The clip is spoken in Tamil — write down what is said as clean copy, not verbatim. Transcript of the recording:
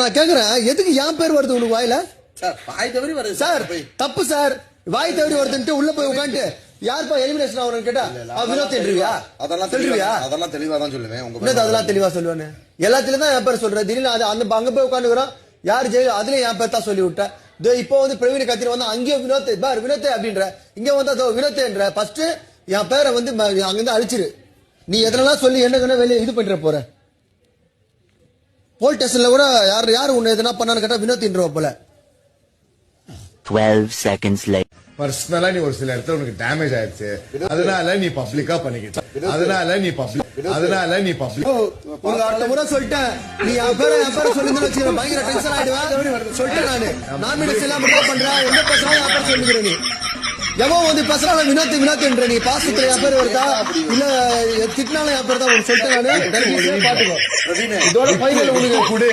நான் கேக்குறேன் எதுக்கு என் பேர் வருது உனக்கு வாயில? சார் வாய் தவறி வருது சார். தப்பு சார். வாய் தவறி வருதுன்ட்டு உள்ள போய் உட்காந்து யாருப்பா எலிமினேஷன் ஆகணும்னு கேட்டா வினோத் தெரிவியா? அதெல்லாம் தெளிவா தான் சொல்லுவேன். உங்க அதெல்லாம் தெளிவா சொல்லுவானு எல்லாத்துலயும் தான் என் பேர் சொல்றேன். திடீர்னு அது அந்த அங்க போய் உட்காந்துக்கிறோம். யாரு ஜெயில அதுலயும் என் பேர் தான் சொல்லி விட்டேன். இப்போ வந்து பிரவீன் கத்திர வந்தா அங்கேயும் வினோத் பார் வினோத் அப்படின்ற இங்க வந்தா வினோத்ன்ற ஃபர்ஸ்ட் என் பேரை வந்து அங்கிருந்து அழிச்சிரு. நீ எதனால சொல்லி என்ன வெளியே இது பண்ற போற போல் ஸ்டேஷன்ல கூட யாரு உன்னை எதனா பண்ணான்னு கேட்டா வினோத்ன்றவ போல. 12 seconds later. பர்சனலா நீ ஒரு சில இடத்துல உனக்கு டேமேஜ் ஆயிடுச்சு. அதனால நீ பப்ளிக்கா பண்ணிக்கிட்ட. அதனால நீ பப்ளிக் ஒரு அடுத்த முறை சொல்லிட்டேன். நீ என் பேரை சொல்லுங்கன்னு வச்சுக்கிறேன். பயங்கர டென்ஷன் ஆயிடுவேன் சொல்லிட்டேன். நாமினேஷன் எல்லாம் பண்றேன். என்ன பேசுறாங்க என் பேர் சொல்லுகிறேன். நீ எவன் வந்து பேசுறாங்க வினோத்ன்ற நீ பாசத்துல என் பேர் வருதா இல்ல திட்டினாலும் என் பேர் தான் சொல்லிட்டேன். நானு பாட்டுக்கோ இதோட பையன் உனக்கு கொடு.